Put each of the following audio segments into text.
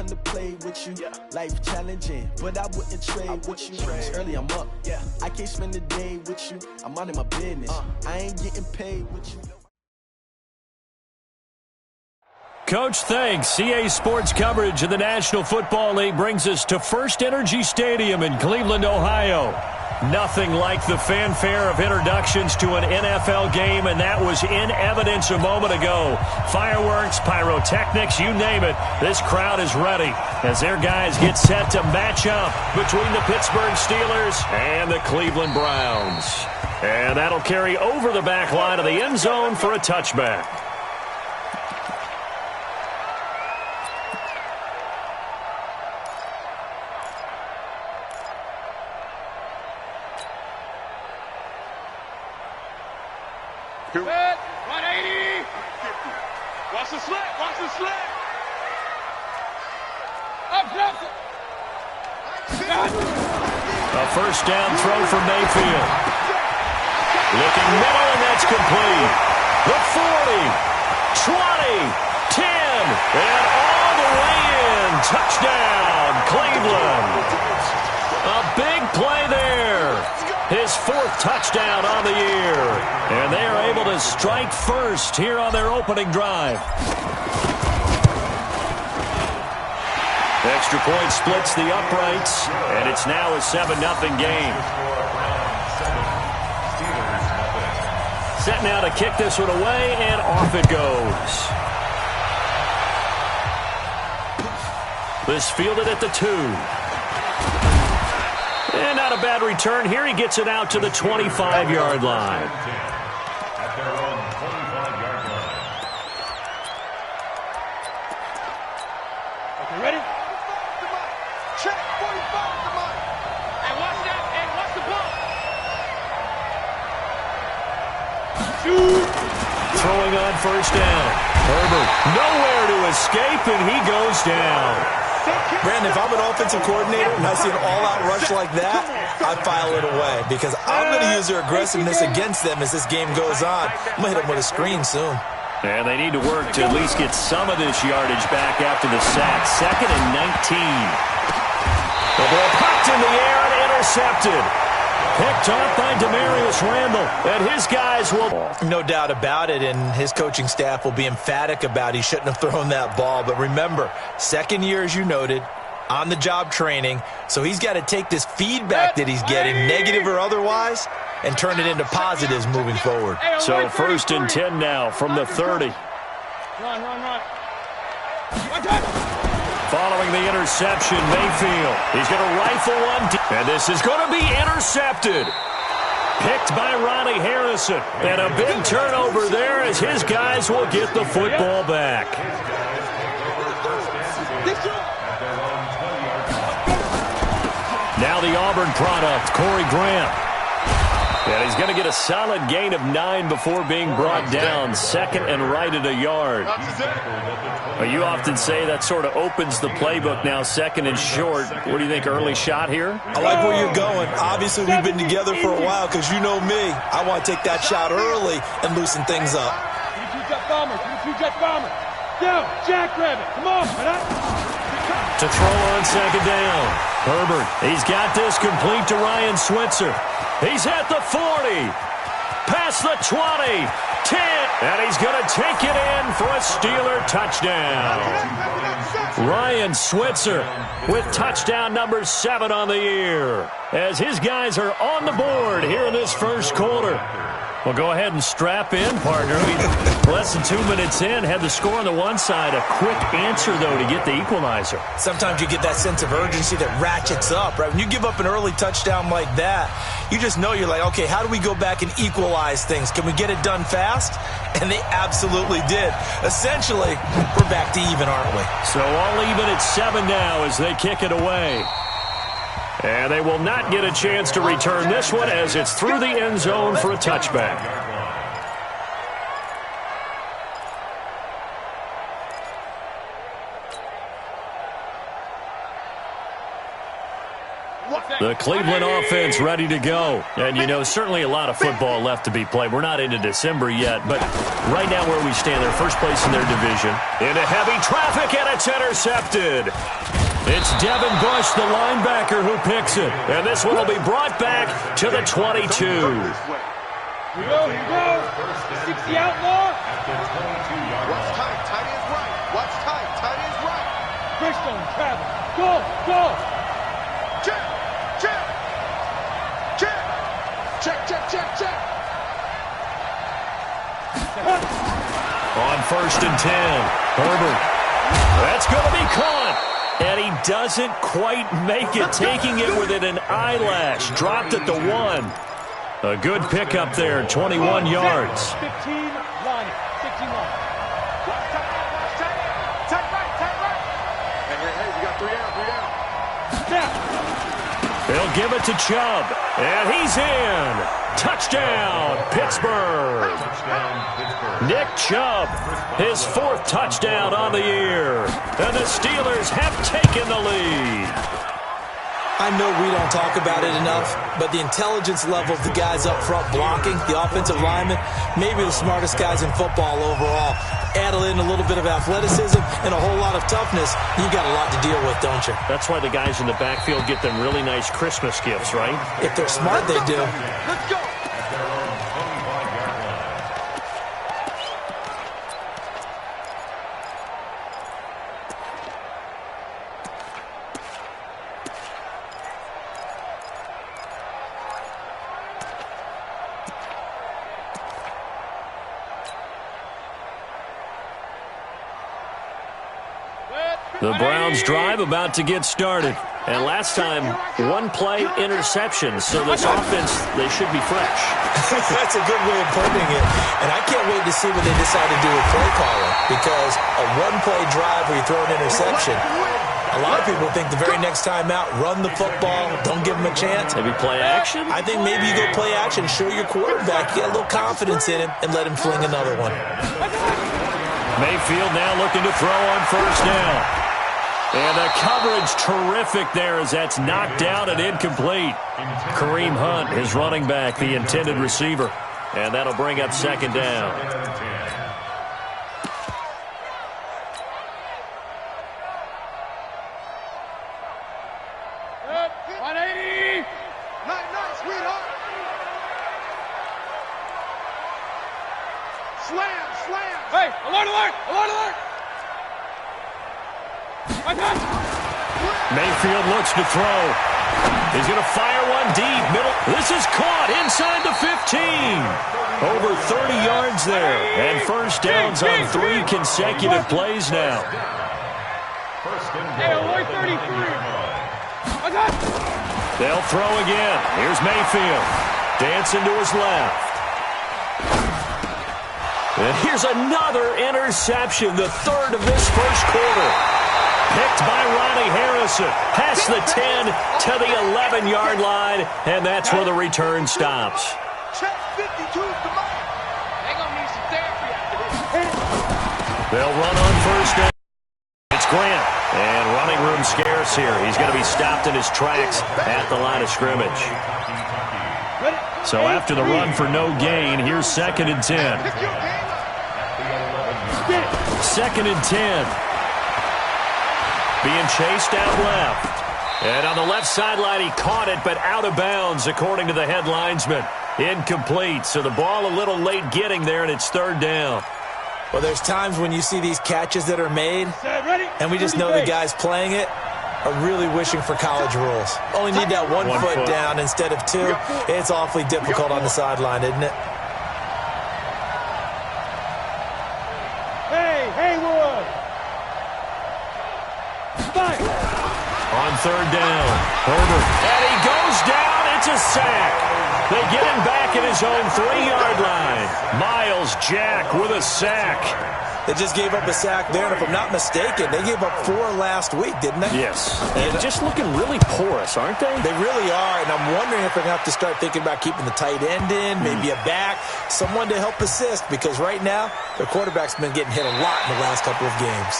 to play with you. Life challenging, but I wouldn't trade with you. It's early, I'm up. I can't spend the day with you. I'm minding my business. I ain't getting paid with you. Coach, thanks. CA Sports coverage of the National Football League brings us to First Energy Stadium in Cleveland, Ohio. Nothing like the fanfare of introductions to an NFL game, and that was in evidence a moment ago. Fireworks, pyrotechnics, you name it. This crowd is ready as their guys get set to match up between the Pittsburgh Steelers and the Cleveland Browns. And that'll carry over the back line of the end zone for a touchback. Set, 180. Watch the slant, watch the slant. Up, A first down throw for Mayfield. Looking middle, and that's complete. The 40, 20, 10, and all the way in. Touchdown, Cleveland. A big play there. His fourth touchdown on the year. And they are able to strike first here on their opening drive. Extra point splits the uprights, and it's now a 7-0 game. Set now to kick this one away, and off it goes. This fielded at the 2. And not a bad return here. He gets it out to the 25-yard line. At their own 25-yard line. Okay, ready? Check, 45 to mine. And watch that, and watch the ball. Shoot. Throwing on first down. Herbert nowhere to escape, and he goes down. Brandon, if I'm an offensive coordinator and I see an all-out rush like that, I file it away because I'm going to use their aggressiveness against them as this game goes on. I'm going to hit them with a screen soon. And they need to work to at least get some of this yardage back after the sack. 2nd and 19. The ball popped in the air and intercepted. Picked off by Demarius Randall, and his guys will... No doubt about it, and his coaching staff will be emphatic about he shouldn't have thrown that ball. But remember, second year, as you noted, on-the-job training, so he's got to take this feedback that he's getting, negative or otherwise, and turn it into positives moving forward. So 1st and 10 now from the 30. Run. Following the interception, Mayfield. He's going to rifle one. And this is going to be intercepted. Picked by Ronnie Harrison. And a big turnover there as his guys will get the football back. Now the Auburn product, Corey Graham. And he's going to get a solid gain of 9 before being brought down. 2nd and right at a yard. Well, you often say that sort of opens the playbook now, 2nd and short. What do you think, early shot here? I like where you're going. Obviously, we've been together for a while because you know me. I want to take that shot early and loosen things up. 22-jet bomber. 22-jet bomber. Down. Jackrabbit. Come on. To throw on 2nd down. Herbert, he's got this complete to Ryan Switzer. He's at the 40. Past the 20. 10. And he's going to take it in for a Steeler touchdown. Ryan Switzer with touchdown number 7 on the year. As his guys are on the board here in this first quarter. Well, go ahead and strap in, partner. Less than 2 minutes in, had the score on the one side. A quick answer, though, to get the equalizer. Sometimes you get that sense of urgency that ratchets up, right? When you give up an early touchdown like that, you just know you're like, okay, how do we go back and equalize things? Can we get it done fast? And they absolutely did. Essentially, we're back to even, aren't we? So all even at 7 now as they kick it away. And they will not get a chance to return this one as it's through the end zone for a touchback. The Cleveland offense ready to go. And, you know, certainly a lot of football left to be played. We're not into December yet, but right now where we stand, they're first place in their division. Into heavy traffic, and it's intercepted. It's Devin Bush, the linebacker, who picks it. And this one will be brought back to the 22. Here we go. 60 outlaw. Watch tight. Tight is right. Watch tight. Tight is right. Christian, travel. Go. Check. On 1st and 10, Herbert. That's going to be caught. And he doesn't quite make it, taking it within an eyelash. Dropped at the 1. A good pickup there, 21 yards. 15, 1, 61. Tight right. Hey, we got 3 down. They'll give it to Chubb, and he's in. Touchdown, Pittsburgh. Nick Chubb, his 4th touchdown on the year. And the Steelers have taken the lead. I know we don't talk about it enough, but the intelligence level of the guys up front blocking, the offensive linemen, maybe the smartest guys in football overall. Add in a little bit of athleticism and a whole lot of toughness, you got a lot to deal with, don't you? That's why the guys in the backfield get them really nice Christmas gifts, right? If they're smart, they do. Let's go. The Browns drive about to get started. And last time, 1-play interception. So this offense, they should be fresh. That's a good way of putting it. And I can't wait to see what they decide to do with play calling. Because a 1-play drive where you throw an interception, a lot of people think the very next time out, run the football, don't give them a chance. Maybe play action? I think maybe you go play action, show your quarterback, get a little confidence in him, and let him fling another one. Mayfield now looking to throw on 1st down. And the coverage terrific there as that's knocked down and incomplete. Kareem Hunt, his running back, the intended receiver. And that'll bring up 2nd down. Good. 180. Nice, sweetheart. Slam. Hey, alert. Mayfield looks to throw. He's going to fire one deep. Middle. This is caught inside the 15. Over 30 yards there. And 1st downs on 3 consecutive plays now. Hey, alert 33. They'll throw again. Here's Mayfield. Dancing to his left. And here's another interception, the 3rd of this 1st quarter. Picked by Ronnie Harrison. Past the 10 to the 11-yard line, and that's where the return stops. Check 52's the money. They're going to need some therapy after this. They'll run on 1st down. It's Grant, and running room scarce here. He's going to be stopped in his tracks at the line of scrimmage. So after the run for no gain, here's 2nd and 10. 2nd and 10. Being chased out left. And on the left sideline, he caught it, but out of bounds, according to the head linesman. Incomplete. So the ball a little late getting there, and it's 3rd down. Well, there's times when you see these catches that are made, and we just know the guys playing it are really wishing for college rules. Only need that one foot down instead of 2. It's awfully difficult on the sideline, isn't it? Haywood. On 3rd down, Herbert. And he goes down. It's a sack. They get him back at his own 3-yard line. Miles Jack with a sack. They just gave up a sack there, and if I'm not mistaken, they gave up 4 last week, didn't they? Yes. And just looking really porous, aren't they? They really are, and I'm wondering if they're going to have to start thinking about keeping the tight end in, maybe a back, someone to help assist, because right now, their quarterback's been getting hit a lot in the last couple of games.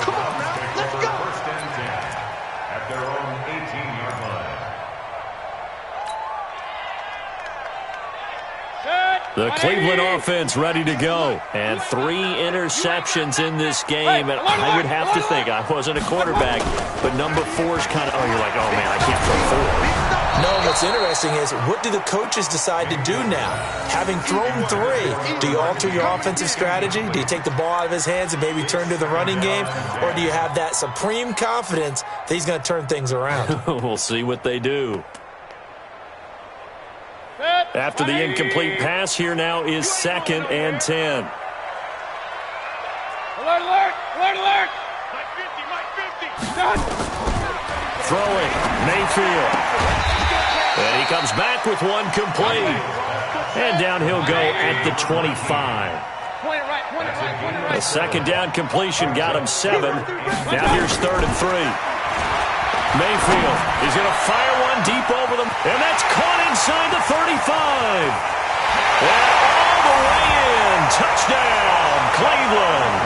Come on now, let's go. 1st and 10 at their own 18-yard The Cleveland offense ready to go. And 3 interceptions in this game. And I would have to think, I wasn't a quarterback, but number 4's kind of, you're like, oh, man, I can't throw 4. No, what's interesting is, what do the coaches decide to do now? Having thrown 3, do you alter your offensive strategy? Do you take the ball out of his hands and maybe turn to the running game? Or do you have that supreme confidence that he's going to turn things around? We'll see what they do. After the incomplete pass, here now is 2nd and 10. Alert, alert, alert, alert. Mike 50, Mike 50. Throwing, Mayfield. And he comes back with 1 complete. And down he'll go at the 25. Point it right, point it right, point it right. A 2nd down completion got him 7. Now here's 3rd and 3. Mayfield is going to fire one deep over them. And that's caught inside the 35. And all the way in. Touchdown, Cleveland.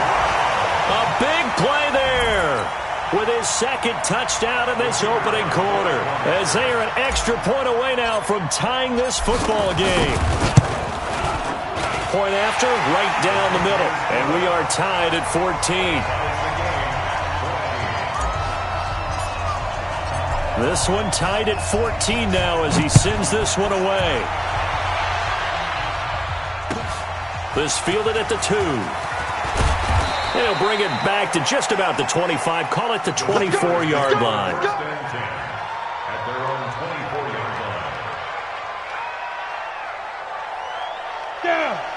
A big play there with his 2nd touchdown in this opening quarter, as they are an extra point away now from tying this football game. Point after, right down the middle, and we are tied at 14. This one tied at 14 now as he sends this one away. This fielded at the 2. He'll bring it back to just about the 25. Call it the 24-yard line. At their own 24-yard line.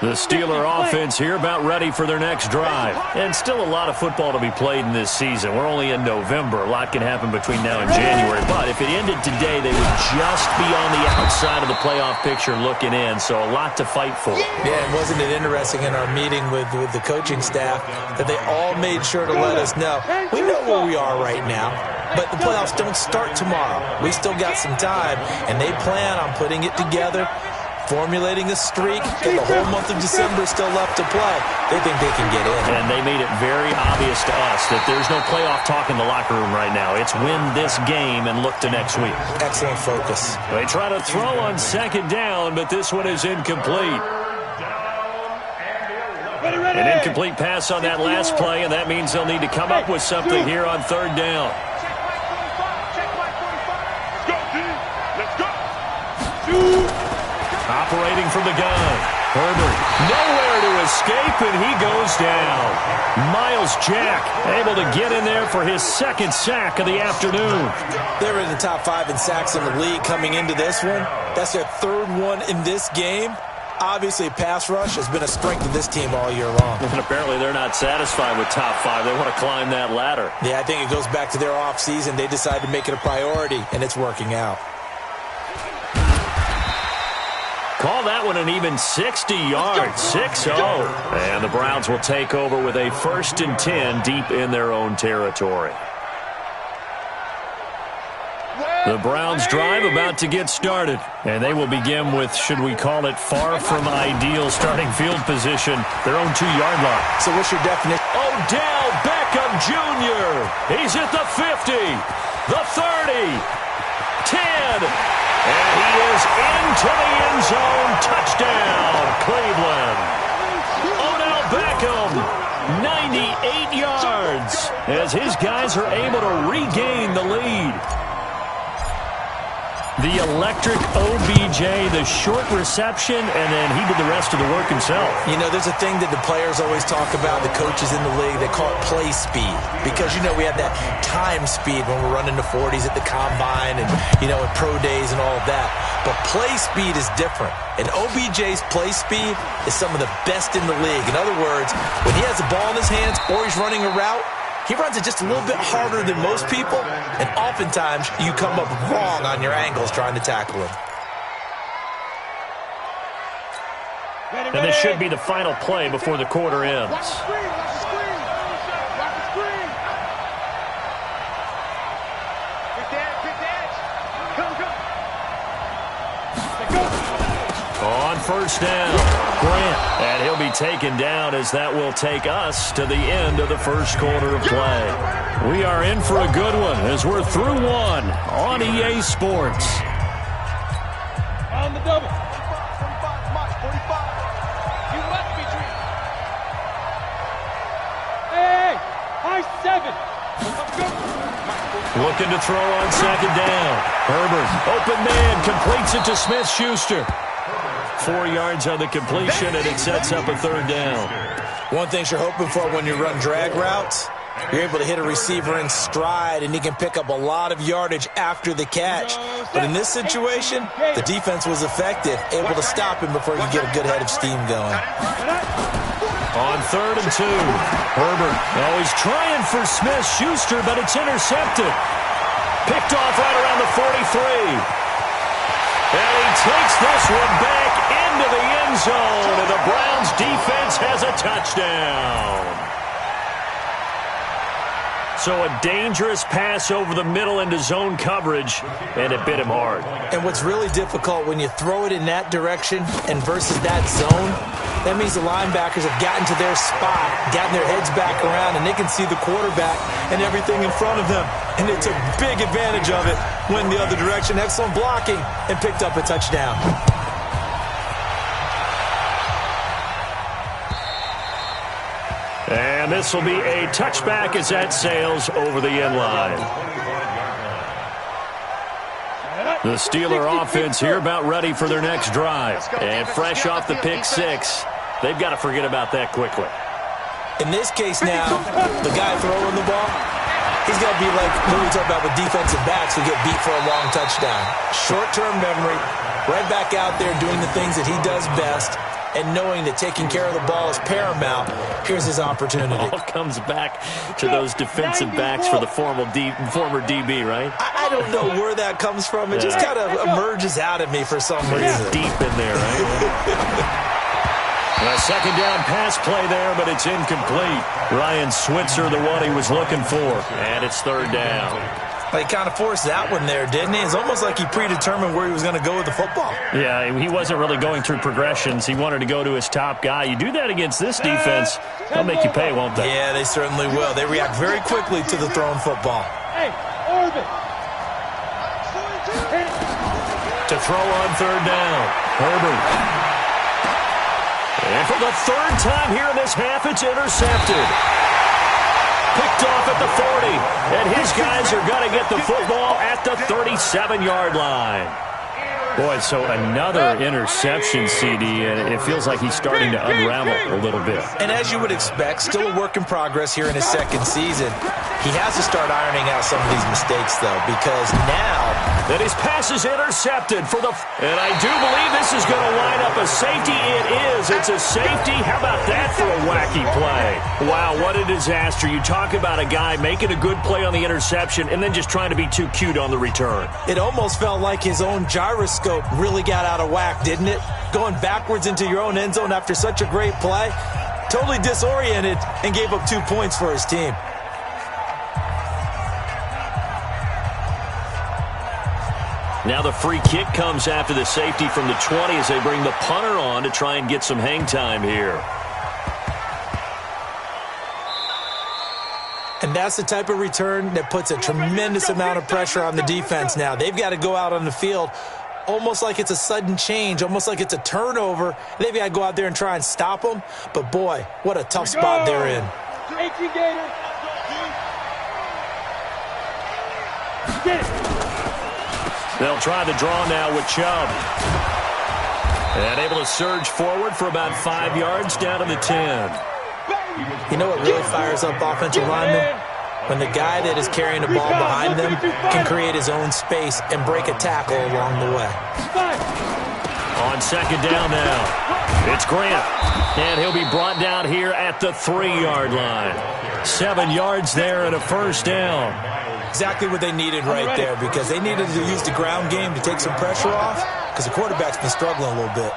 The Steeler offense here about ready for their next drive. And still a lot of football to be played in this season. We're only in November. A lot can happen between now and January. But if it ended today, they would just be on the outside of the playoff picture looking in. So a lot to fight for. Yeah, and wasn't it interesting in our meeting with the coaching staff that they all made sure to let us know, we know where we are right now, but the playoffs don't start tomorrow. We still got some time, and they plan on putting it together, formulating a streak, and the whole month of December is still left to play. They think they can get in. And they made it very obvious to us that there's no playoff talk in the locker room right now. It's win this game and look to next week. Excellent focus. They try to throw on 2nd down, but this one is incomplete. An incomplete pass on that last play, and that means they'll need to come up with something here on 3rd down. Operating from the gun. Herbert nowhere to escape, and he goes down. Miles Jack able to get in there for his 2nd sack of the afternoon. They were in the top 5 in sacks in the league coming into this one. That's their 3rd one in this game. Obviously, pass rush has been a strength of this team all year long. And apparently they're not satisfied with top 5. They want to climb that ladder. Yeah, I think it goes back to their offseason. They decided to make it a priority, and it's working out. Call that one an even 60 yards, 6-0. And the Browns will take over with a 1st and 10 deep in their own territory. The Browns drive about to get started. And they will begin with, should we call it, far from ideal starting field position, their own 2-yard line. So what's your definition? Odell Beckham Jr. He's at the 50, the 30, 10. And he is into the end zone. Touchdown, Cleveland. Odell Beckham, 98 yards, as his guys are able to regain the lead. The electric OBJ, the short reception, and then he did the rest of the work himself. You know, there's a thing that the players always talk about, the coaches in the league, they call it play speed. Because, you know, we have that time speed when we're running the 40s at the combine and, you know, at pro days and all of that. But play speed is different. And OBJ's play speed is some of the best in the league. In other words, when he has the ball in his hands or he's running a route, he runs it just a little bit harder than most people, and oftentimes you come up wrong on your angles trying to tackle him. And this should be the final play before the quarter ends. On 1st down, Grant, and he'll be taken down as that will take us to the end of the 1st quarter of play. We are in for a good one as we're through one on EA Sports. On the double. 45, Mike, 45. Looking to throw on second down. Herbert, open man, completes it to Smith-Schuster. 4 yards on the completion, and it sets up a third down. One thing you're hoping for when you run drag routes, you're able to hit a receiver in stride, and he can pick up a lot of yardage after the catch. But in this situation, the defense was effective, able to stop him before he could get a good head of steam going. On 3rd and 2, Herbert. Oh, he's trying for Smith-Schuster, but it's intercepted. Picked off right around the 43. And he takes this one back into the end zone, and the Browns defense has a touchdown. So a dangerous pass over the middle into zone coverage, and it bit him hard. And what's really difficult when you throw it in that direction and versus that zone, that means the linebackers have gotten to their spot, gotten their heads back around, and they can see the quarterback and everything in front of them. And they took big advantage of it, went the other direction, excellent blocking, and picked up a touchdown. And this will be a touchback as that sails over the end line. The Steeler offense here about ready for their next drive. And fresh off the pick six, they've got to forget about that quickly. In this case now, the guy throwing the ball, he's got to be like when we talk about with defensive backs who get beat for a long touchdown. Short-term memory, right back out there doing the things that he does best, and knowing that taking care of the ball is paramount. Here's his opportunity. All comes back to those defensive backs for the former DB, right? I don't know where that comes from. It just kind of emerges out of me for some reason. Deep in there, right? A second down pass play there, but it's incomplete. Ryan Switzer, the one he was looking for. And it's third down. He kind of forced that one there, didn't he? It's almost like he predetermined where he was going to go with the football. Yeah, he wasn't really going through progressions. He wanted to go to his top guy. You do that against this defense, they'll make you pay, won't they? Yeah, they certainly will. They react very quickly to the thrown football. Hey, Orbit. To throw on third down, Herbert. And for the third time here in this half, it's intercepted. Picked off at the 40, and his guys are going to get the football at the 37-yard line. Boy, so another interception, CD, and it feels like he's starting to unravel a little bit. And as you would expect, still a work in progress here in his second season. He has to start ironing out some of these mistakes, though, because now that his pass is intercepted for the... And I do believe this is going to line up a safety. It is. It's a safety. How about that for a wacky play? Wow, what a disaster. You talk about a guy making a good play on the interception and then just trying to be too cute on the return. It almost felt like his own gyroscope really got out of whack, didn't it? Going backwards into your own end zone after such a great play. Totally disoriented and gave up 2 points for his team. Now the free kick comes after the safety from the 20 as they bring the punter on to try and get some hang time here. And that's the type of return that puts a tremendous amount of pressure on the defense now. They've got to go out on the field almost like it's a sudden change, almost like it's a turnover. They've got to go out there and try and stop them. But, boy, what a tough spot they're in. They'll try the draw now with Chubb. And able to surge forward for about 5 yards down to the 10. You know what really fires up offensive linemen? When the guy that is carrying the ball behind them can create his own space and break a tackle along the way. On second down now, it's Grant. And he'll be brought down here at the 3-yard line. 7 yards there and a first down. Exactly what they needed right there, because they needed to use the ground game to take some pressure off, because the quarterback's been struggling a little bit.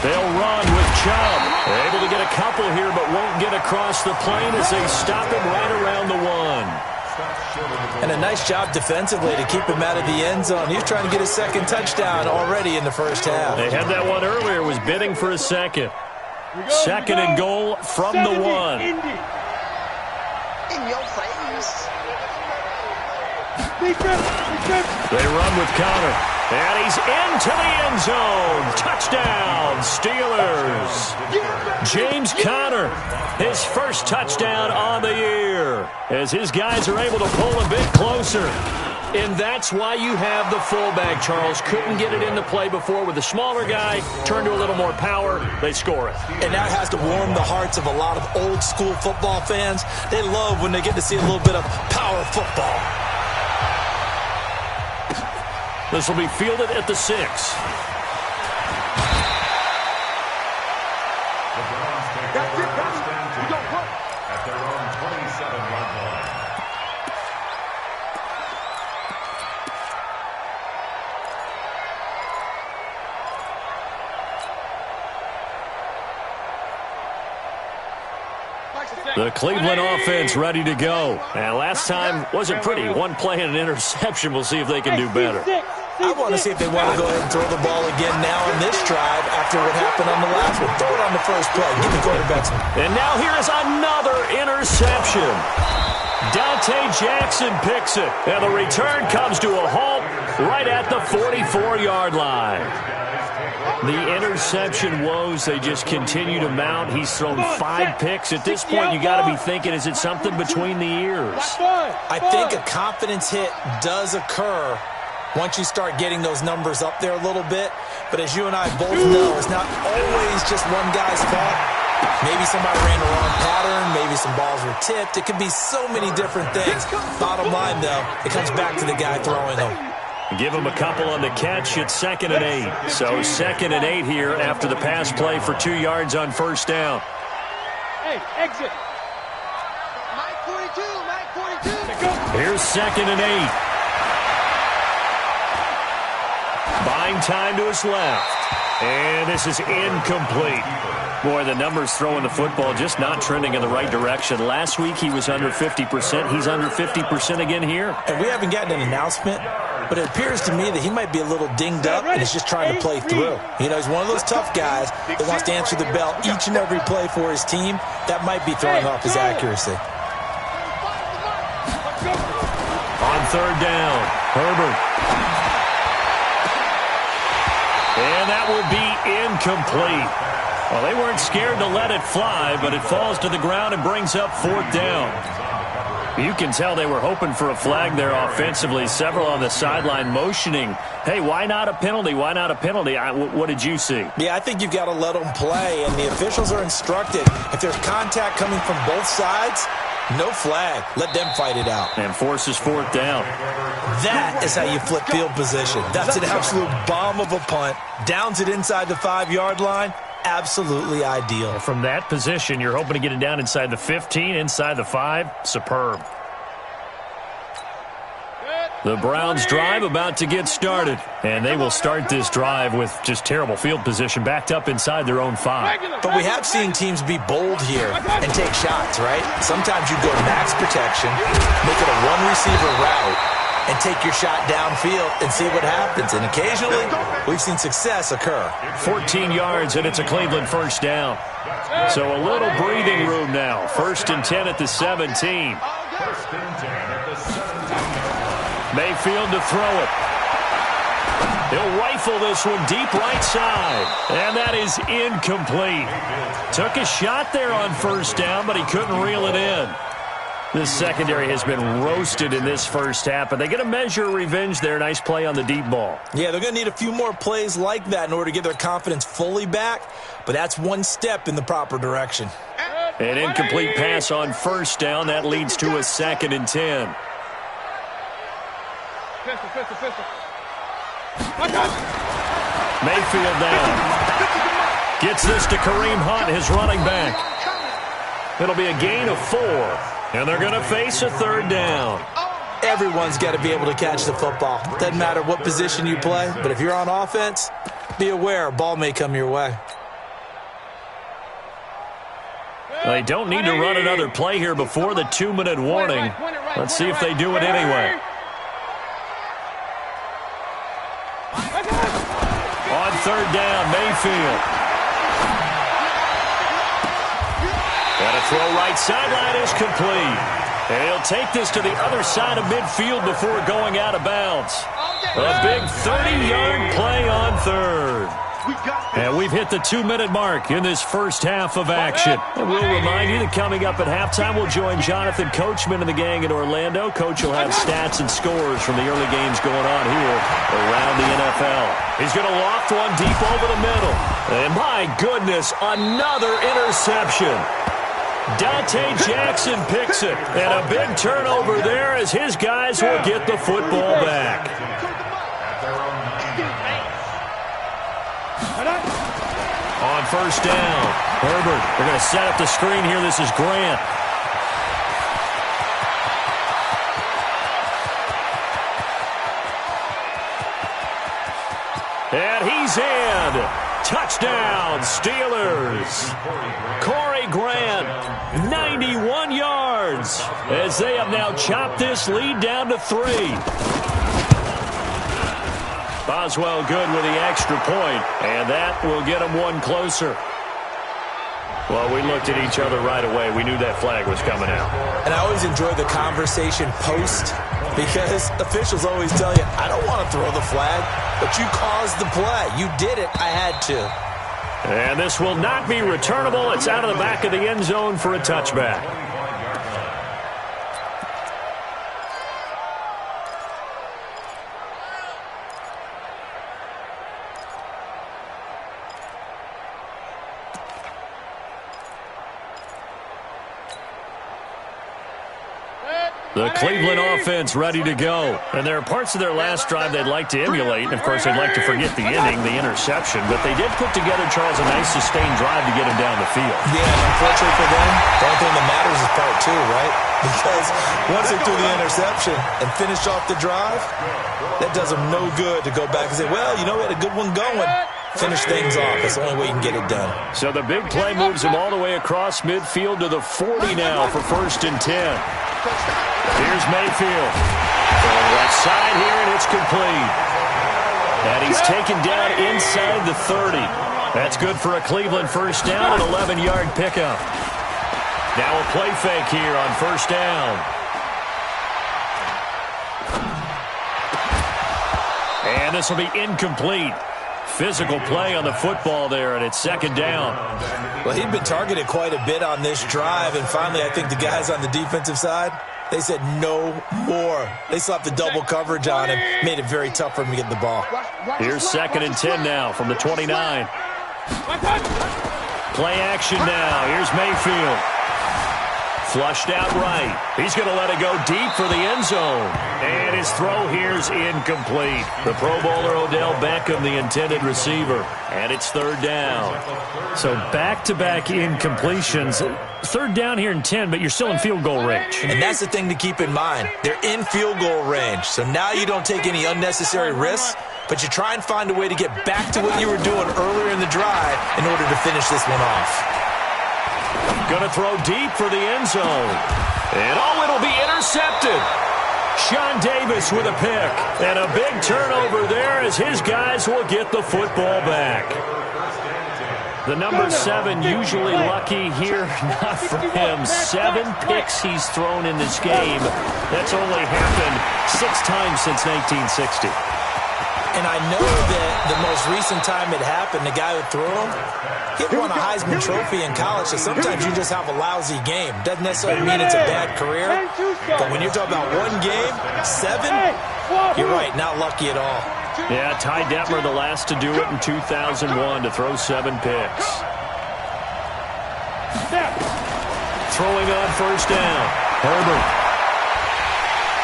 They'll run with Chubb. Able to get a couple here, but won't get across the plane as they stop him right around the 1. And a nice job defensively to keep him out of the end zone. He was trying to get his second touchdown already in the first half. They had that one earlier, was bidding for a second. Second and goal from the 1. In your face. They run with Connor. And he's into the end zone. Touchdown, Steelers. James Conner, his first touchdown on the year, as his guys are able to pull a bit closer. And that's why you have the fullback, Charles. Couldn't get it into play before with the smaller guy. Turned to a little more power. They score it. And that has to warm the hearts of a lot of old-school football fans. They love when they get to see a little bit of power football. This will be fielded at the 6. The Browns take over first and 10 at their own 27-yard line. The Cleveland offense ready to go. And last time wasn't pretty. One play and an interception. We'll see if they can do better. I want to see if they want to go ahead and throw the ball again now on this drive after what happened on the last one. Throw it on the first play. Give the quarterbacks. And now here is another interception. Dante Jackson picks it. And the return comes to a halt right at the 44-yard line. The interception woes, they just continue to mount. He's thrown 5 picks. At this point, you got to be thinking, is it something between the ears? I think a confidence hit does occur once you start getting those numbers up there a little bit. But as you and I both know, it's not always just one guy's fault. Maybe somebody ran the wrong pattern. Maybe some balls were tipped. It could be so many different things. Bottom line, though, it comes back to the guy throwing them. Give him a couple on the catch. It's 2nd and 8. So 2nd and 8 here after the pass play for 2 yards on first down. Hey, exit. Mike 42, Mike 42. Here's 2nd and 8. Buying time to his left. And this is incomplete. Boy, the numbers throwing the football just not trending in the right direction. Last week he was under 50%. He's under 50% again here. And we haven't gotten an announcement, but it appears to me that he might be a little dinged up and is just trying to play through. You know, he's one of those tough guys that wants to answer the bell each and every play for his team. That might be throwing off his accuracy. On 3rd down, Herbert. And that will be incomplete. Well, they weren't scared to let it fly, but it falls to the ground and brings up 4th down. You can tell they were hoping for a flag there offensively. Several on the sideline motioning, hey, why not a penalty? Why not a penalty? What did you see? Yeah, I think you've got to let them play, and the officials are instructed. If there's contact coming from both sides, no flag. Let them fight it out. And forces 4th down. That is how you flip field position. That's an absolute bomb of a punt. Downs it inside the 5-yard line. Absolutely ideal. From that position, you're hoping to get it down inside the 15, inside the 5. Superb. The Browns drive about to get started. And they will start this drive with just terrible field position backed up inside their own 5. But we have seen teams be bold here and take shots, right? Sometimes you go max protection, make it a one-receiver route, and take your shot downfield and see what happens. And occasionally, we've seen success occur. 14 yards, and it's a Cleveland first down. So a little breathing room now. 1st and 10 at the 17. 1st and 10 at the 17. Mayfield to throw it. He'll rifle this one deep right side. And that is incomplete. Took a shot there on 1st down, but he couldn't reel it in. This secondary has been roasted in this first half, but they're going to measure revenge there. Nice play on the deep ball. Yeah, they're going to need a few more plays like that in order to get their confidence fully back, but that's one step in the proper direction. An incomplete pass on 1st down. That leads to a 2nd and 10. Pistol. Mayfield down. Gets this to Kareem Hunt, his running back. It'll be a gain of 4. And they're going to face a 3rd down. Everyone's got to be able to catch the football. Doesn't matter what position you play, but if you're on offense, be aware a ball may come your way. They don't need to run another play here before the 2-minute warning. Let's see if they do it anyway. On 3rd down, Mayfield. And a throw right sideline is complete. And he'll take this to the other side of midfield before going out of bounds. A big 30-yard play on third. And we've hit the 2-minute mark in this first half of action. And we'll remind you that coming up at halftime, we'll join Jonathan Coachman and the gang in Orlando. Coach will have stats and scores from the early games going on here around the NFL. He's going to loft one deep over the middle. And my goodness, another interception. Dante Jackson picks it. And a big turnover there as his guys will get the football back. On first down, Herbert. They're going to set up the screen here. This is Grant. And he's in. Touchdown, Steelers. Corey Grant, 91 yards, as they have now chopped this lead down to 3. Boswell good with the extra point, and that will get him one closer. Well, we looked at each other right away. We knew that flag was coming out. And I always enjoy the conversation post because officials always tell you, I don't want to throw the flag, but you caused the play. You did it. I had to. And this will not be returnable. It's out of the back of the end zone for a touchback. The Cleveland offense ready to go. And there are parts of their last drive they'd like to emulate. And, of course, they'd like to forget the ending, the interception. But they did put together, Charles, a nice sustained drive to get him down the field. Yeah, and unfortunately for them, the only thing that matters is part 2, right? Because once they threw the interception and finished off the drive, that does them no good to go back and say, well, you know, we had a good one going. Finish things off. That's the only way you can get it done. So the big play moves them all the way across midfield to the 40 now for 1st and 10. Here's Mayfield. Going right side here, and it's complete. And he's taken down inside the 30. That's good for a Cleveland first down, an 11-yard pickup. Now a play fake here on first down. And this will be incomplete. Physical play on the football there, and it's 2nd down. Well, he'd been targeted quite a bit on this drive, and finally I think the guys on the defensive side, they said no more. They slapped the double coverage on him, made it very tough for him to get the ball. Here's 2nd and 10 now from the 29. Play action now. Here's Mayfield. Flushed out right. He's going to let it go deep for the end zone. And his throw here's incomplete. The Pro Bowler Odell Beckham, the intended receiver. And it's 3rd down. So back-to-back incompletions. 3rd down here and 10, but you're still in field goal range. And that's the thing to keep in mind. They're in field goal range. So now you don't take any unnecessary risks, but you try and find a way to get back to what you were doing earlier in the drive in order to finish this one off. Going to throw deep for the end zone. And it'll be intercepted. Sean Davis with a pick. And a big turnover there as his guys will get the football back. The number 7 usually lucky here. Not for him. 7 picks he's thrown in this game. That's only happened 6 times since 1960. And I know that the most recent time it happened, the guy who threw him, he won a Heisman Trophy in college, so sometimes you just have a lousy game. Doesn't necessarily mean it's a bad career, but when you're talking about one game, 7, you're right, not lucky at all. Yeah, Ty Detmer, the last to do it in 2001, to throw 7 picks. Throwing on first down, Herbert.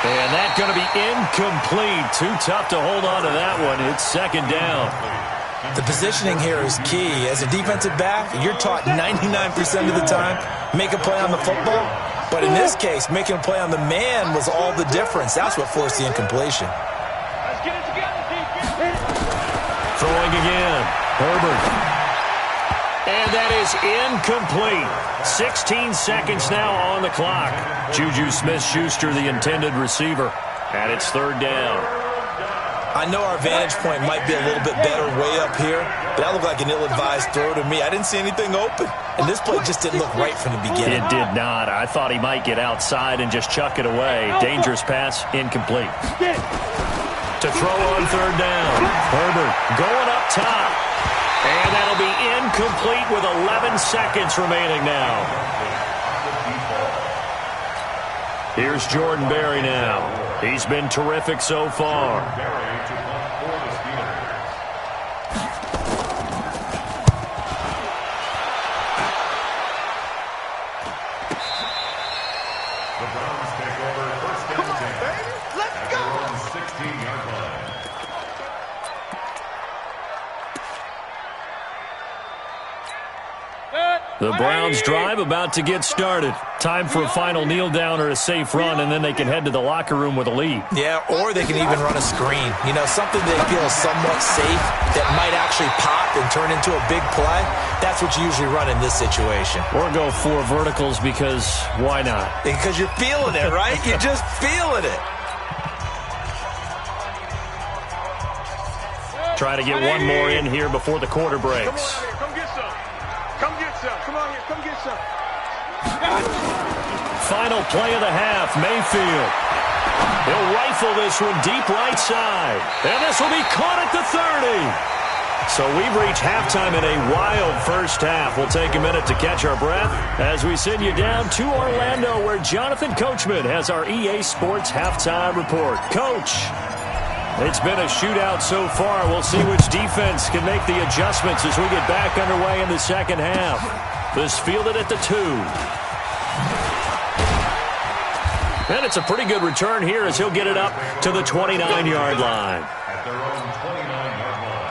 And that's going to be incomplete. Too tough to hold on to that one. It's 2nd down. The positioning here is key. As a defensive back, you're taught 99% of the time, make a play on the football. But in this case, making a play on the man was all the difference. That's what forced the incompletion. Throwing again. Herbert. And that is incomplete. 16 seconds now on the clock. Juju Smith-Schuster, the intended receiver. And it's 3rd down. I know our vantage point might be a little bit better way up here, but that looked like an ill-advised throw to me. I didn't see anything open, and this play just didn't look right from the beginning. It did not. I thought he might get outside and just chuck it away. Dangerous pass, incomplete. To throw on third down. Herbert going up top. And that'll be incomplete with 11 seconds remaining now. Here's Jordan Berry now. He's been terrific so far. The Browns take over first down. Come on, baby. Let's go. 16-yard line. The Browns drive about to get started. Time for a final kneel down or a safe run, and then they can head to the locker room with a lead. Yeah, or they can even run a screen. You know, something they feel somewhat safe that might actually pop and turn into a big play. That's what you usually run in this situation. Or go 4 verticals because why not? Because you're feeling it, right? You're just feeling it. Try to get one more in here before the quarter breaks. Come get some. Come get some. Come on here. Come get some. Final play of the half, Mayfield. He'll rifle this one deep right side. And this will be caught at the 30. So we've reached halftime in a wild first half. We'll take a minute to catch our breath as we send you down to Orlando, where Jonathan Coachman has our EA Sports halftime report. Coach, it's been a shootout so far. We'll see which defense can make the adjustments as we get back underway in the second half. This fielded at the 2. And it's a pretty good return here as he'll get it up to the 29-yard line. At their own 29-yard line.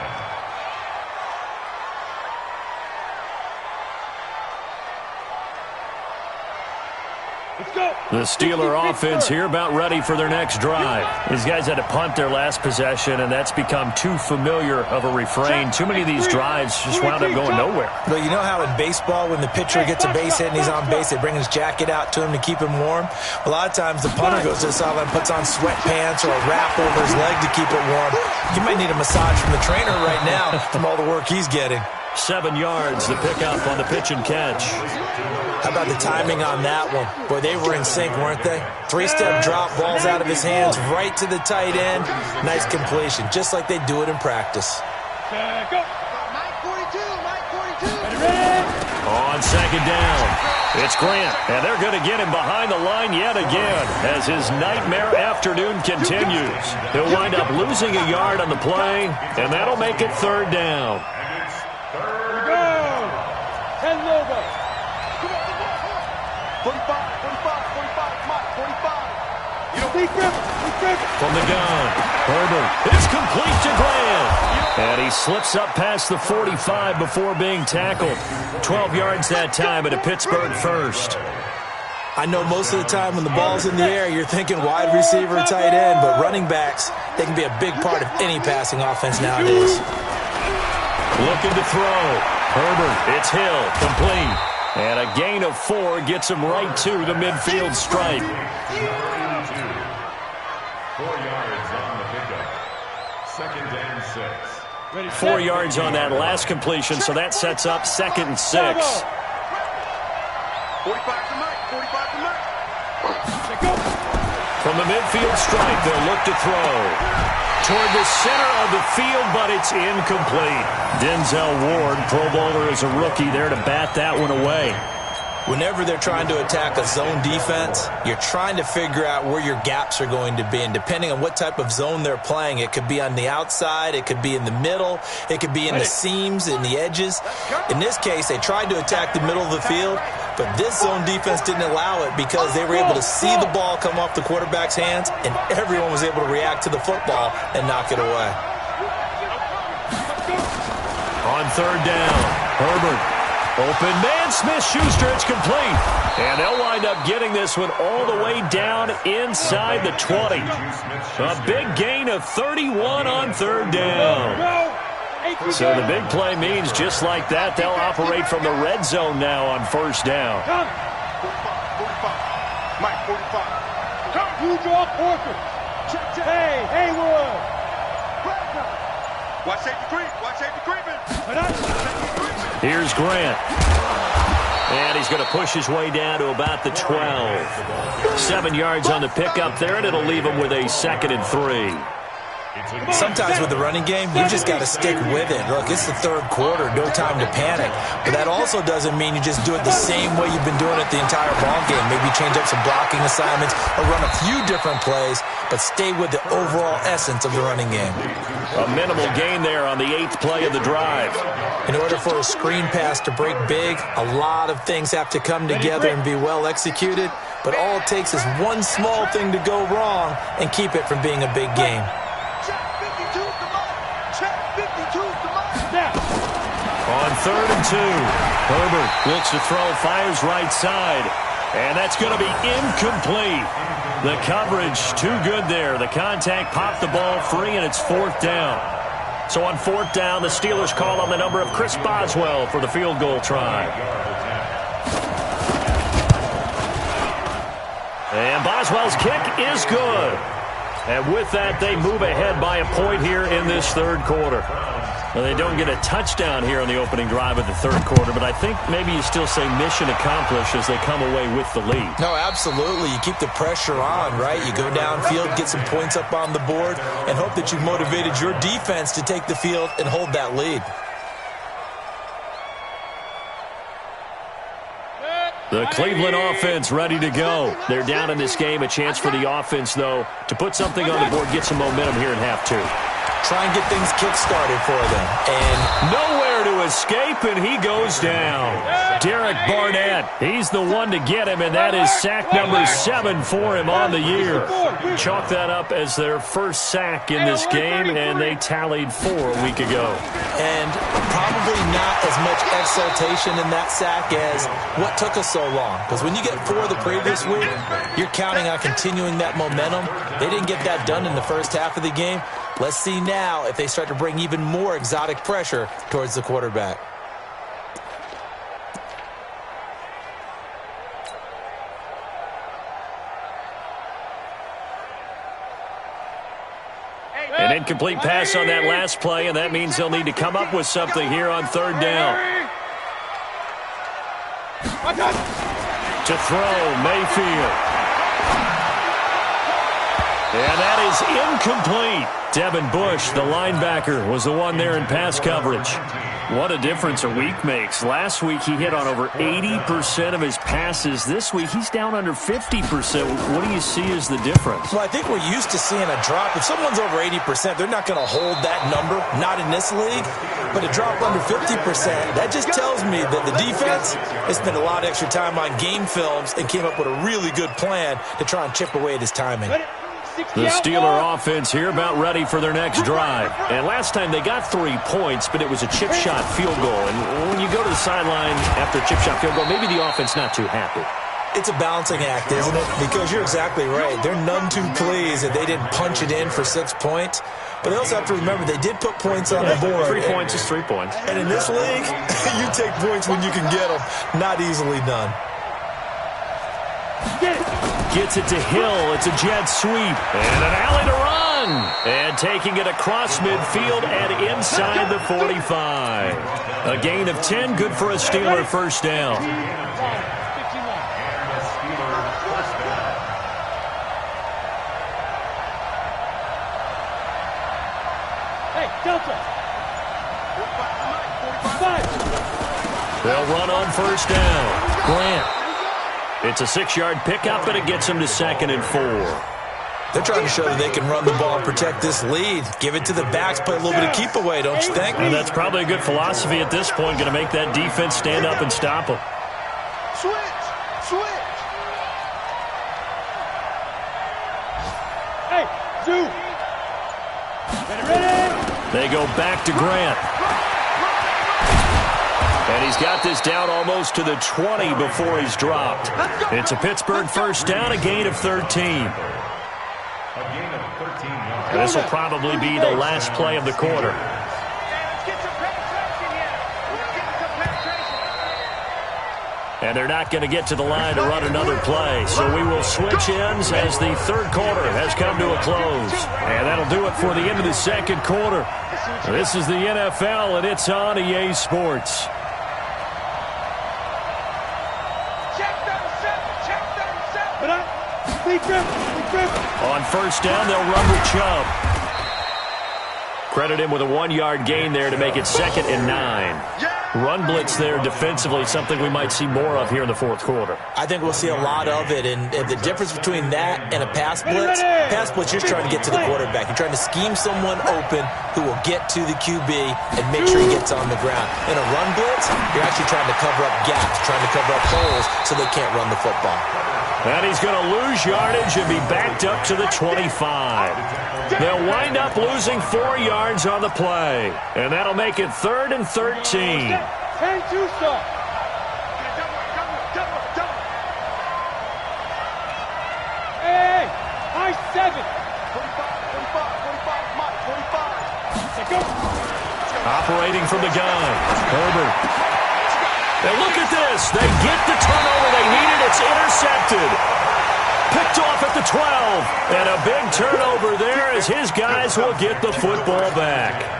Let's go. The Steeler offense here about ready for their next drive. These guys had to punt their last possession, and that's become too familiar of a refrain. Too many of these drives just wound up going nowhere. But you know how in baseball, when the pitcher gets a base hit and he's on base, they bring his jacket out to him to keep him warm? A lot of times the punter goes to the sideline, puts on sweatpants or a wrap over his leg to keep it warm. You might need a massage from the trainer right now from all the work he's getting. 7 yards, the pickup on the pitch and catch. How about the timing on that one? Boy, they were in sync, weren't they? 3-step drop, balls out of his hands, right to the tight end. Nice completion, just like they do it in practice. Go. Mike 42, Mike 42. On second down, it's Grant, and they're going to get him behind the line yet again as his nightmare afternoon continues. He'll wind up losing a yard on the play, and that'll make it third down. Here we go. 10 over. 45, 45, 45, Mike, 45. You know, Griffin. From the gun, Herbert is complete to Grant. And he slips up past the 45 before being tackled. 12 yards that time at a Pittsburgh first. I know most of the time when the ball's in the air, you're thinking wide receiver, tight end, but running backs, they can be a big part of any passing offense nowadays. Looking to throw. Herbert, it's Hill, complete. And a gain of 4 gets him right to the midfield stripe. 4 yards on the pickup. Second and 6. 4 yards on that last completion, so that sets up 2nd and 6. 45 to Mike, 45 to Mike. From the midfield stripe, they'll look to throw. Toward the center of the field, but it's incomplete. Denzel Ward, Pro Bowler as a rookie, there to bat that one away. Whenever they're trying to attack a zone defense, you're trying to figure out where your gaps are going to be. And depending on what type of zone they're playing, it could be on the outside, it could be in the middle, it could be in the seams, in the edges. In this case, they tried to attack the middle of the field, but this zone defense didn't allow it because they were able to see the ball come off the quarterback's hands, and everyone was able to react to the football and knock it away. On third down, Herbert. Open man, Smith-Schuster, it's complete. And they'll wind up getting this one all the way down inside the 20. A big gain of 31 on third down. So the big play means just like that, they'll operate from the red zone now on first down. 45, 45. Mike, 45. You draw Porter. Hey, Haywood. Watch safety creep. Watch safety creeping. Here's Grant. And he's going to push his way down to about the 12. 7 yards on the pickup there, and it'll leave him with a 2nd and 3. Sometimes with the running game, you just got to stick with it. Look, it's the third quarter, no time to panic. But that also doesn't mean you just do it the same way you've been doing it the entire ball game. Maybe change up some blocking assignments or run a few different plays, but stay with the overall essence of the running game. A minimal gain there on the 8th play of the drive. In order for a screen pass to break big, a lot of things have to come together and be well executed. But all it takes is one small thing to go wrong and keep it from being a big game. On 3rd and 2, Herbert looks to throw, fires right side, and that's going to be incomplete. The coverage too good there. The contact popped the ball free, and it's 4th down. So on 4th down, the Steelers call on the number of Chris Boswell for the field goal try. And Boswell's kick is good. And with that, they move ahead by a point here in this 3rd quarter. Well, they don't get a touchdown here on the opening drive of the 3rd quarter, but I think maybe you still say mission accomplished as they come away with the lead. No, absolutely. You keep the pressure on, right? You go downfield, get some points up on the board, and hope that you've motivated your defense to take the field and hold that lead. The Cleveland offense ready to go. They're down in this game. A chance for the offense, though, to put something on the board, get some momentum here in half 2. Try and get things kick-started for them. And nowhere to escape, and he goes down. Derek Barnett, he's the one to get him, and that is sack number 7 for him on the year. Chalk that up as their first sack in this game, and they tallied 4 a week ago. And probably not as much exultation in that sack as what took us so long. Because when you get 4 the previous week, you're counting on continuing that momentum. They didn't get that done in the first half of the game. Let's see now if they start to bring even more exotic pressure towards the quarterback. An incomplete pass on that last play, and that means they'll need to come up with something here on 3rd down. To throw, Mayfield. And that is incomplete. Devin Bush, the linebacker, was the one there in pass coverage. What a difference a week makes. Last week he hit on over 80% of his passes. This week he's down under 50%. What do you see as the difference? Well, I think we're used to seeing a drop. If someone's over 80%, they're not going to hold that number, not in this league. But a drop under 50%, that just tells me that the defense has spent a lot of extra time on game films and came up with a really good plan to try and chip away at his timing. The Steeler offense here about ready for their next drive. And last time they got 3 points, but it was a chip shot field goal. And when you go to the sideline after a chip shot field goal, maybe the offense not too happy. It's a balancing act, isn't it? Because you're exactly right. They're none too pleased that they didn't punch it in for 6 points. But they also have to remember they did put points on the board. 3 points is 3 points. And in this league, you take points when you can get them. Not easily done. Gets it to Hill. It's a jet sweep. And an alley to run. And taking it across midfield and inside the 45. A gain of 10. Good for a Steeler first down. Hey, Delta. They'll run on first down. Grant. It's a 6-yard pickup, and it gets them to 2nd and 4. They're trying to show that they can run the ball and protect this lead. Give it to the backs, play a little bit of keep away, don't you think? And that's probably a good philosophy at this point, going to make that defense stand up and stop them. Switch! Switch! Hey, Zoo! Ready! They go back to Grant. And he's got this down almost to the 20 before he's dropped. It's a Pittsburgh first down, a gain of 13. And this will probably be the last play of the quarter. And they're not going to get to the line to run another play. So we will switch ends as the third quarter has come to a close. And that'll do it for the end of the second quarter. This is the NFL, and it's on EA Sports. On first down, they'll run with Chubb. Credit him with a 1-yard gain there to make it 2nd and 9. Run blitz there defensively, something we might see more of here in the fourth quarter. I think we'll see a lot of it, and the difference between that and a pass blitz, you're trying to get to the quarterback. You're trying to scheme someone open who will get to the QB and make sure he gets on the ground. In a run blitz, you're actually trying to cover up gaps, trying to cover up holes so they can't run the football. And he's going to lose yardage and be backed up to the 25. They'll wind up losing 4 yards on the play. And that'll make it 3rd and 13. 10-2 stop. Hey, high 7. 45. Operating from the gun. Herbert. And look at this. They get the turnover they needed. It's intercepted. Picked off at the 12. And a big turnover there as his guys will get the football back.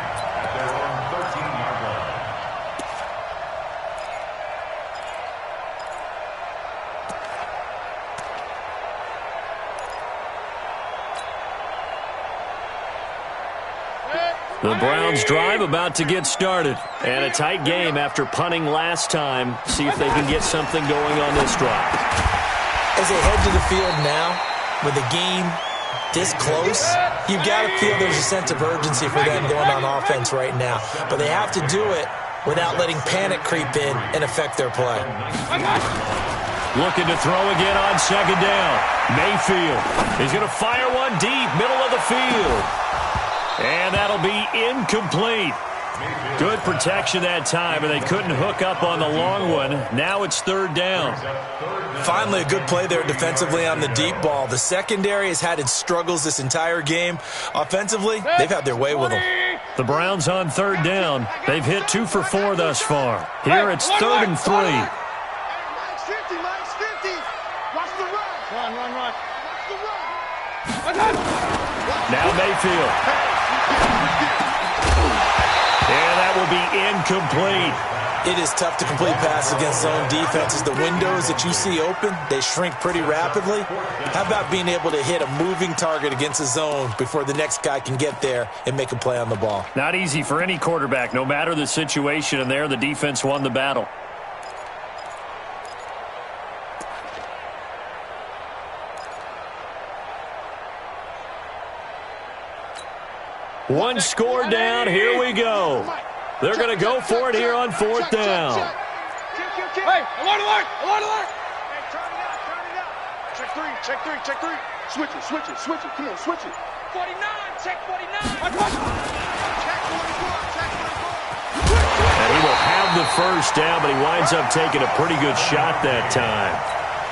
The Browns drive about to get started. And a tight game after punting last time. See if they can get something going on this drive. As they head to the field now, with the game this close, you've got to feel there's a sense of urgency for them going on offense right now. But they have to do it without letting panic creep in and affect their play. Looking to throw again on 2nd down. Mayfield. He's going to fire one deep, middle of the field. And that'll be incomplete. Good protection that time, and they couldn't hook up on the long one. Now it's 3rd down. Finally, a good play there defensively on the deep ball. The secondary has had its struggles this entire game. Offensively, they've had their way with them. The Browns on 3rd down. They've hit 2 for 4 thus far. Here it's 3rd and 3. Max 50. Watch the run. Run. Watch the run. Now Mayfield. And that will be incomplete. It is tough to complete passes against zone defenses. The windows that you see open, they shrink pretty rapidly. How about being able to hit a moving target against a zone before the next guy can get there and make a play on the ball? Not easy for any quarterback, no matter the situation, and there the defense won the battle. One score down. Here we go. They're going to go for it here on 4th down. Hey, alert! Hey, turn it out. Check three. Switch it. Come on, switch it. 49, check 49. Check 44. And he will have the first down, but he winds up taking a pretty good shot that time.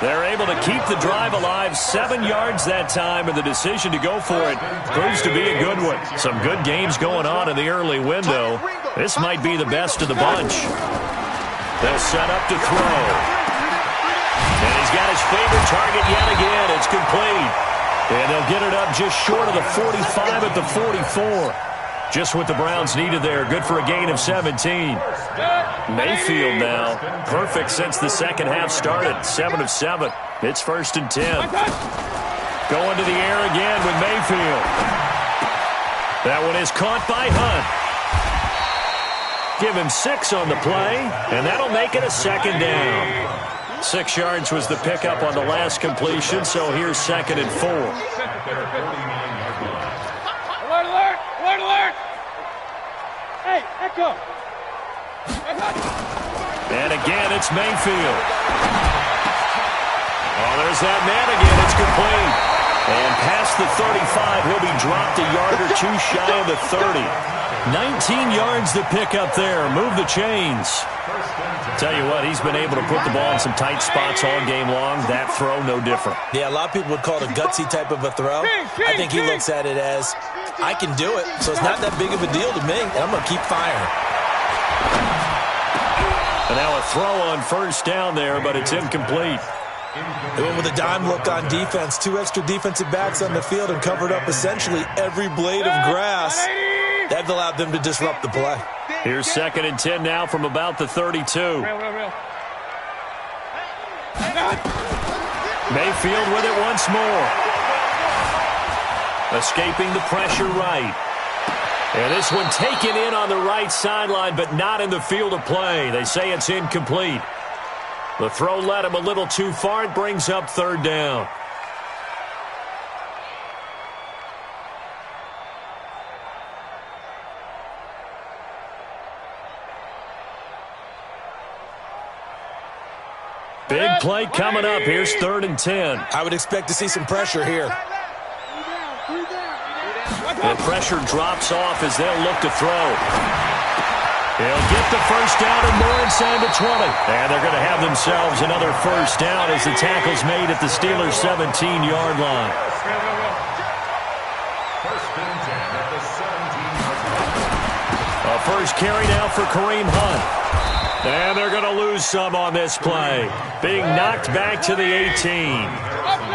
They're able to keep the drive alive, 7 yards that time, and the decision to go for it proves to be a good one. Some good games going on in the early window. This might be the best of the bunch. They'll set up to throw. And he's got his favorite target yet again. It's complete. And they'll get it up just short of the 45 at the 44. Just what the Browns needed there. Good for a gain of 17. Mayfield now. Perfect since the second half started. 7 of 7. It's 1st and 10. Going to the air again with Mayfield. That one is caught by Hunt. Give him 6 on the play, and that'll make it a 2nd down. 6 yards was the pickup on the last completion, so here's 2nd and 4. Alert! Hey, Echo! And again, it's Mayfield. Oh, there's that man again. It's complete. And past the 35, he'll be dropped a yard or 2 shy of the 30. 19 yards to pick up there. Move the chains. Tell you what, he's been able to put the ball in some tight spots all game long. That throw, no different. Yeah, a lot of people would call it a gutsy type of a throw. I think he looks at it as, I can do it, so it's not that big of a deal to me, and I'm going to keep firing. And now a throw on first down there, but it's incomplete. They went with a dime look on defense. 2 extra defensive backs on the field and covered up essentially every blade of grass. That allowed them to disrupt the play. Here's 2nd and 10 now from about the 32. Mayfield with it once more. Escaping the pressure right. And this one taken in on the right sideline, but not in the field of play. They say it's incomplete. The throw led him a little too far. It brings up 3rd down. Big play coming up. Here's 3rd and 10. I would expect to see some pressure here. The pressure drops off as they'll look to throw. They'll get the first down and more inside the 20. And they're going to have themselves another first down as the tackle's made at the Steelers' 17-yard line. A first carry now for Kareem Hunt. And they're going to lose some on this play. Being knocked back to the 18.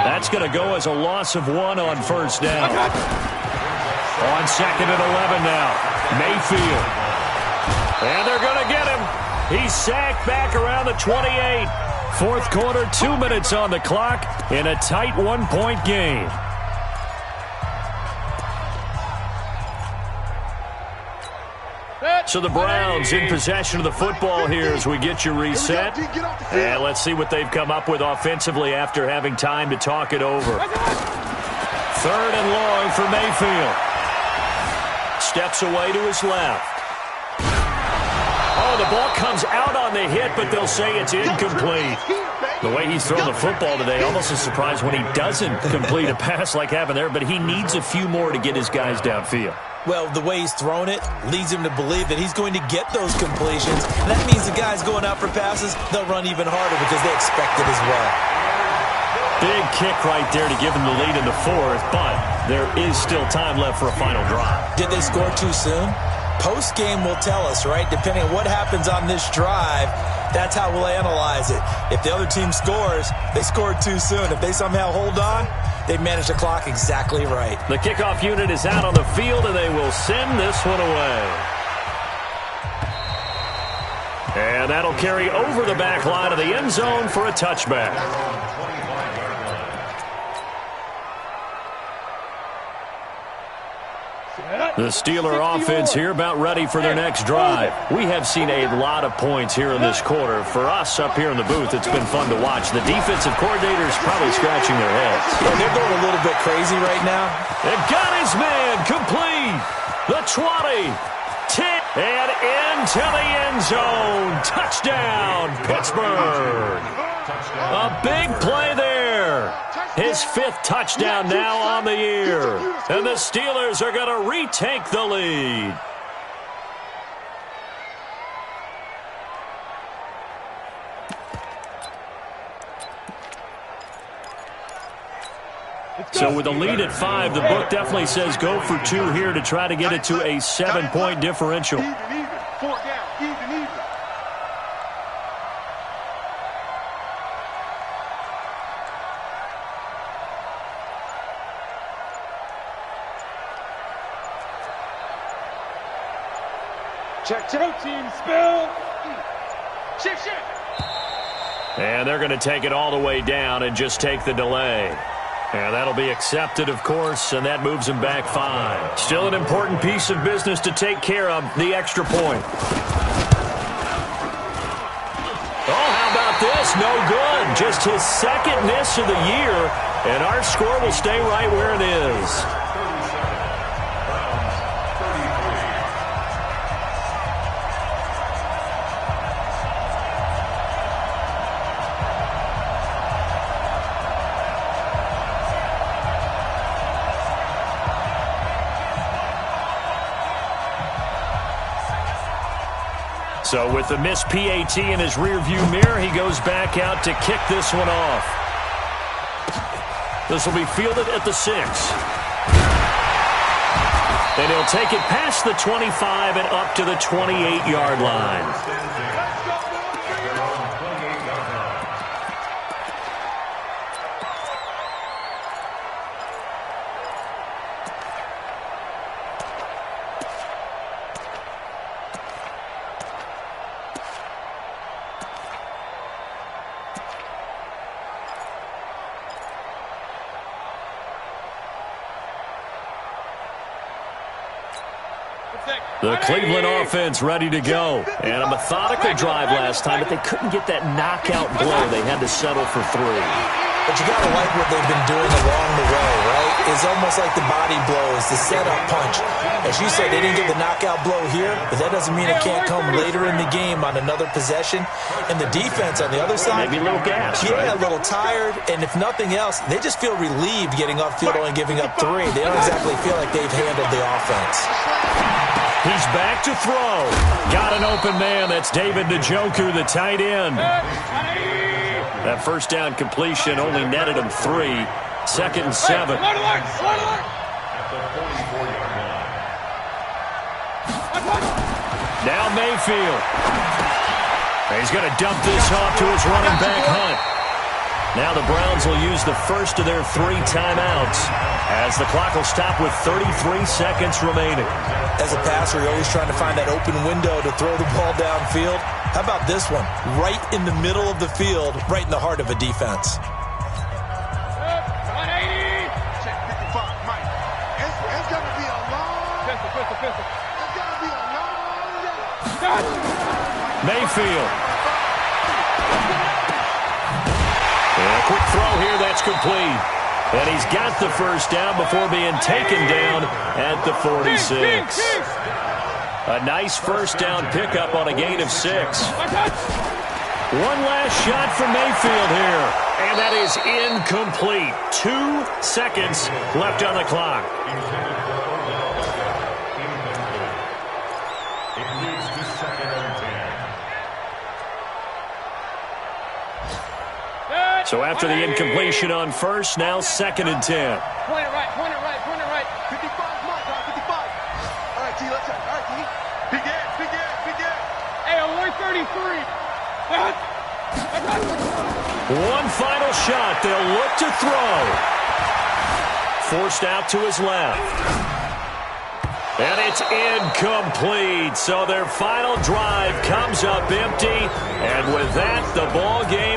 That's going to go as a loss of 1 on first down. On 2nd and 11 now. Mayfield. And they're going to get him. He's sacked back around the 28. 4th quarter, 2 minutes on the clock in a tight 1-point game. So the Browns in possession of the football here as we get you reset. And let's see what they've come up with offensively after having time to talk it over. 3rd and long for Mayfield. Steps away to his left. Oh, the ball comes out on the hit, but they'll say it's incomplete. The way he's thrown the football today, almost a surprise when he doesn't complete a pass like happened there, but he needs a few more to get his guys downfield. Well, the way he's thrown it leads him to believe that he's going to get those completions. And that means the guys going out for passes, they'll run even harder because they expect it as well. Big kick right there to give him the lead in the 4th, but there is still time left for a final drive. Did they score too soon? Post-game will tell us, right? Depending on what happens on this drive, that's how we'll analyze it. If the other team scores, they scored too soon. If they somehow hold on, they managed the clock exactly right. The kickoff unit is out on the field, and they will send this one away. And that'll carry over the back line of the end zone for a touchback. The Steeler offense here about ready for their next drive. We have seen a lot of points here in this quarter. For us up here in the booth, it's been fun to watch. The defensive coordinators probably scratching their heads. Yeah, they're going a little bit crazy right now. They've got his man complete. The 20, 10, and into the end zone. Touchdown, Pittsburgh. A big play there. His 5th touchdown now on the year. And the Steelers are going to retake the lead. So with a lead at 5, the book definitely says go for 2 here to try to get it to a 7-point differential. Even. 4 down. Even. Check. Team spill. Shift. And they're going to take it all the way down and just take the delay. And that'll be accepted, of course, and that moves him back 5. Still an important piece of business to take care of, the extra point. Oh, how about this? No good. Just his 2nd miss of the year, and our score will stay right where it is. So with the missed PAT in his rearview mirror, he goes back out to kick this one off. This will be fielded at the 6. And he'll take it past the 25 and up to the 28-yard line. The Cleveland offense ready to go. And a methodical drive last time, but they couldn't get that knockout blow. They had to settle for 3. But you got to like what they've been doing along the way, right? It's almost like the body blows, the setup punch. As you said, they didn't get the knockout blow here, but that doesn't mean it can't come later in the game on another possession. And the defense on the other side, maybe a little gassed, yeah, right? A little tired. And if nothing else, they just feel relieved getting upfield only giving up 3. They don't exactly feel like they've handled the offense. He's back to throw. Got an open man. That's David Njoku, the tight end. That first down completion only netted him 3. 2nd and 7. Now Mayfield. He's going to dump this off to his running back, Hunt. Now the Browns will use the first of their 3 timeouts as the clock will stop with 33 seconds remaining. As a passer, you're always trying to find that open window to throw the ball downfield. How about this one? Right in the middle of the field, right in the heart of a defense. 180. Check 55, Mike. It's going to be a long... Pistol. It's going to be a long day. Mayfield. And a quick throw here, that's complete. And he's got the first down before being taken down at the 46. A nice first down pickup on a gain of 6. One last shot from Mayfield here. And that is incomplete. 2 seconds left on the clock. It leads to 2nd and 10. So after the incompletion on first, now 2nd and 10. Point it right. 55, Mike, 55. All right, T, let's check. All right, T. Big ass. Hey, 133. One final shot. They'll look to throw. Forced out to his left. And it's incomplete. So their final drive comes up empty. And with that, the ball game